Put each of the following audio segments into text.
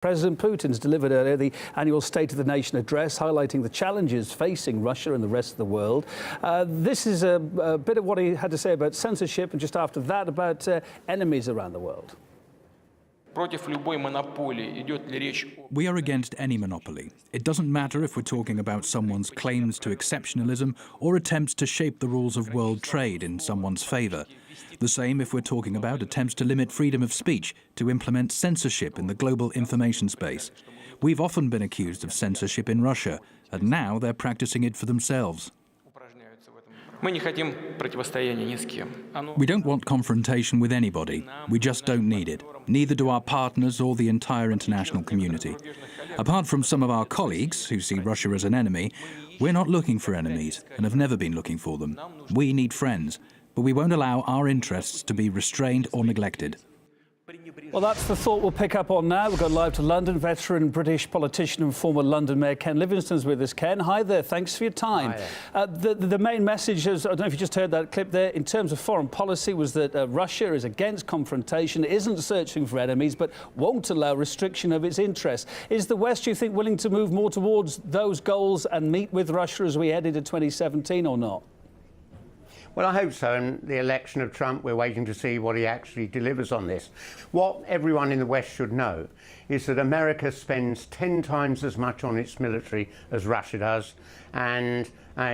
President Putin's delivered earlier the annual State of the Nation address, highlighting the challenges facing Russia and the rest of the world. This is a bit of what he had to say about censorship, and just after that about enemies around the world. We are against any monopoly. It doesn't matter if we're talking about someone's claims to exceptionalism or attempts to shape the rules of world trade in someone's favor. The same if we're talking about attempts to limit freedom of speech, to implement censorship in the global information space. We've often been accused of censorship in Russia, and now they're practicing it for themselves. We don't want confrontation with anybody. We just don't need it. Neither do our partners or the entire international community. Apart from some of our colleagues who see Russia as an enemy, we're not looking for enemies and have never been looking for them. We need friends, but we won't allow our interests to be restrained or neglected. Well, that's the thought we'll pick up on now. We'll go live to London. Veteran British politician and former London Mayor Ken Livingstone's with us. Ken, hi there. Thanks for your time. The main message, is, I don't know if you just heard that clip there, in terms of foreign policy was that Russia is against confrontation, isn't searching for enemies, but won't allow restriction of its interests. Is the West, do you think, willing to move more towards those goals and meet with Russia as we head into 2017 or not? Well, I hope so. In the election of Trump, we're waiting to see what he actually delivers on this. What everyone in the West should know is that America spends 10 times as much on its military as Russia does, and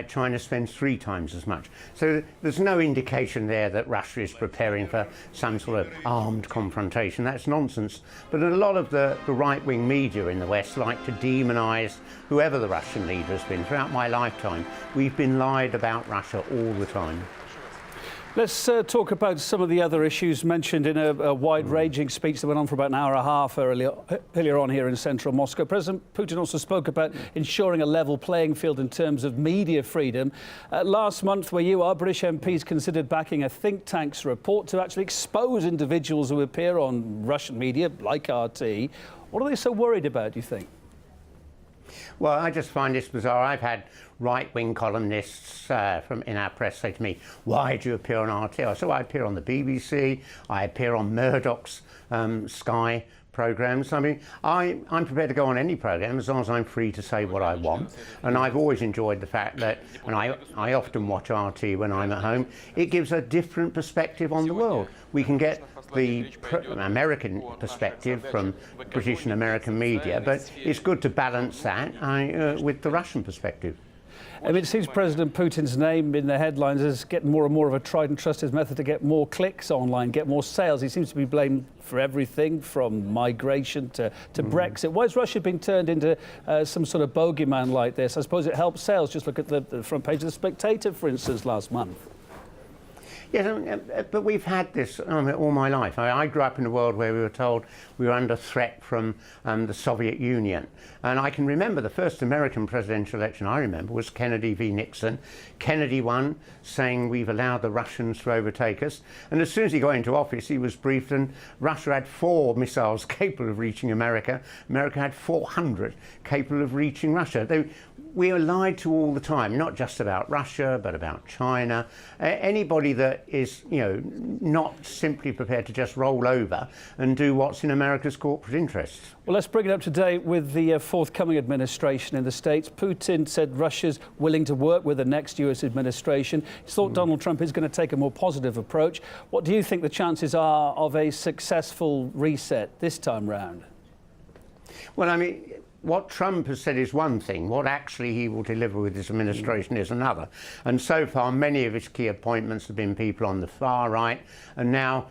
China spends 3 times as much. So there's no indication there that Russia is preparing for some sort of armed confrontation. That's nonsense. But a lot of the right-wing media in the West like to demonise whoever the Russian leader has been. Throughout my lifetime, we've been lied about Russia all the time. Let's talk about some of the other issues mentioned in a wide-ranging speech that went on for about an hour and a half earlier on here in central Moscow. President Putin also spoke about ensuring a level playing field in terms of media freedom. Last month, where you are, British MPs considered backing a think tank's report to actually expose individuals who appear on Russian media, like RT. What are they so worried about, do you think? Well, I just find this bizarre. I've had right-wing columnists in our press say to me, why do you appear on RT? I said, well, I appear on the BBC, I appear on Murdoch's Sky programmes. I mean, I'm prepared to go on any programme as long as I'm free to say what I want. And I've always enjoyed the fact that, and I often watch RT when I'm at home, it gives a different perspective on the world. We can get the American perspective from British and American media, but it's good to balance that with the Russian perspective. I mean, it seems President Putin's name in the headlines is getting more and more of a tried and trusted method to get more clicks online, get more sales. He seems to be blamed for everything from migration to Brexit. Why is Russia being turned into some sort of bogeyman like this? I suppose it helps sales. Just look at the front page of The Spectator, for instance, last month. Yes, but we've had this all my life. I grew up in a world where we were told we were under threat from the Soviet Union. And I can remember the first American presidential election I remember was Kennedy v. Nixon. Kennedy won, saying we've allowed the Russians to overtake us. And as soon as he got into office, he was briefed, and Russia had 4 missiles capable of reaching America. America had 400 capable of reaching Russia. We are lied to all the time, not just about Russia, but about China. Anybody that is, not simply prepared to just roll over and do what's in America's corporate interests. Well, let's bring it up to date with the forthcoming administration in the States. Putin said Russia's willing to work with the next US administration. He thought Donald Trump is going to take a more positive approach. What do you think the chances are of a successful reset this time round? Well, I mean, what Trump has said is one thing, what actually he will deliver with his administration is another. And so far, many of his key appointments have been people on the far right, and now,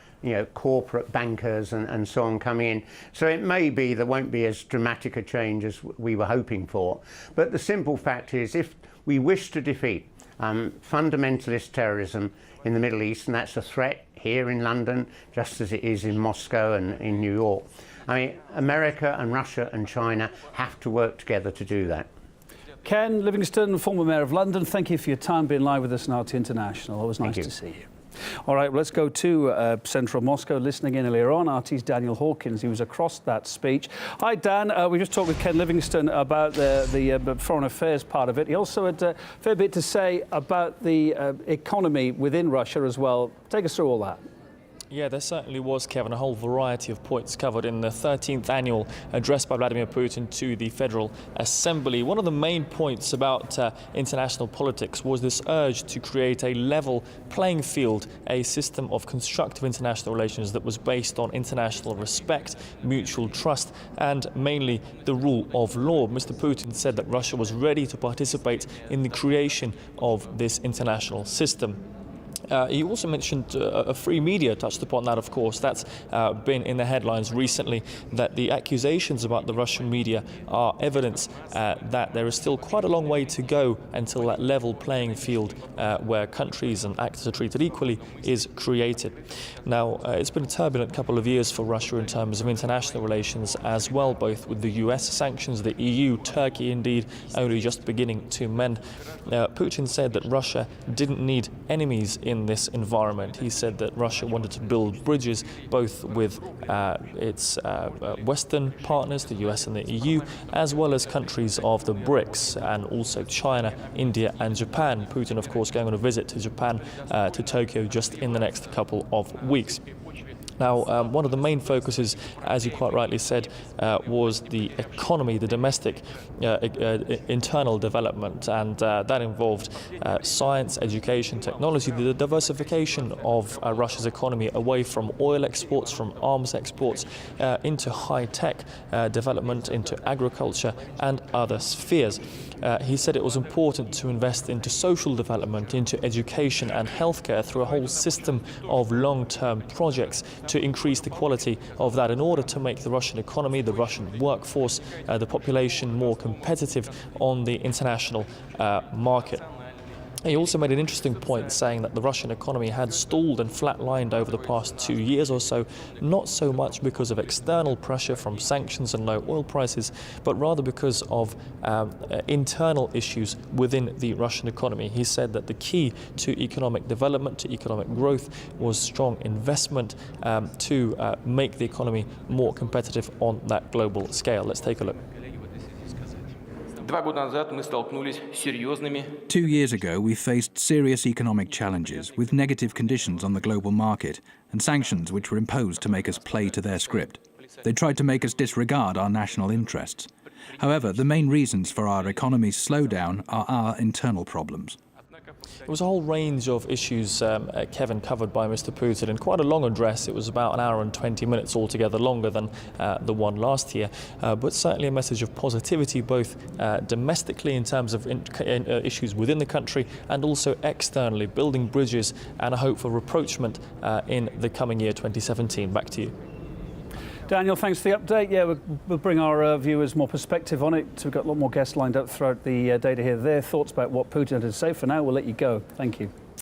corporate bankers and so on coming in. So it may be there won't be as dramatic a change as we were hoping for. But the simple fact is, if we wish to defeat fundamentalist terrorism in the Middle East, and that's a threat here in London, just as it is in Moscow and in New York, I mean, America and Russia and China have to work together to do that. Ken Livingstone, former Mayor of London, thank you for your time being live with us on RT International. Always nice to see you. All right, well, let's go to central Moscow. Listening in earlier on, RT's Daniel Hawkins. He was across that speech. Hi, Dan. We just talked with Ken Livingstone about the foreign affairs part of it. He also had a fair bit to say about the economy within Russia as well. Take us through all that. Yeah, there certainly was, Kevin, a whole variety of points covered in the 13th annual address by Vladimir Putin to the Federal Assembly. One of the main points about international politics was this urge to create a level playing field, a system of constructive international relations that was based on international respect, mutual trust, and mainly the rule of law. Mr. Putin said that Russia was ready to participate in the creation of this international system. He also mentioned a free media, touched upon that, of course. That's been in the headlines recently, that the accusations about the Russian media are evidence that there is still quite a long way to go until that level playing field where countries and actors are treated equally is created. Now, it's been a turbulent couple of years for Russia in terms of international relations as well, both with the US sanctions, the EU, Turkey indeed, only just beginning to mend. Putin said that Russia didn't need enemies in this environment. He said that Russia wanted to build bridges both with its Western partners, the US and the EU, as well as countries of the BRICS, and also China, India and Japan. Putin, of course, going on a visit to Japan, to Tokyo, just in the next couple of weeks. Now, one of the main focuses, as you quite rightly said, was the economy, the domestic internal development, and that involved science, education, technology, the diversification of Russia's economy away from oil exports, from arms exports, into high-tech development, into agriculture and other spheres. He said it was important to invest into social development, into education and healthcare through a whole system of long-term projects to increase the quality of that in order to make the Russian economy, the Russian workforce, the population more competitive on the international market. He also made an interesting point, saying that the Russian economy had stalled and flatlined over the past 2 years or so, not so much because of external pressure from sanctions and low oil prices, but rather because of internal issues within the Russian economy. He said that the key to economic development, to economic growth, was strong investment to make the economy more competitive on that global scale. Let's take a look. 2 years ago, we faced serious economic challenges with negative conditions on the global market and sanctions which were imposed to make us play to their script. They tried to make us disregard our national interests. However, the main reasons for our economy's slowdown are our internal problems. It was a whole range of issues, Kevin, covered by Mr. Putin, in quite a long address. It was about an hour and 20 minutes altogether, longer than the one last year, but certainly a message of positivity, both domestically in terms of issues within the country and also externally, building bridges and a hope for rapprochement in the coming year 2017. Back to you. Daniel, thanks for the update. Yeah, we'll bring our viewers more perspective on it. We've got a lot more guests lined up throughout the day to hear their thoughts about what Putin had to say. For now, we'll let you go. Thank you.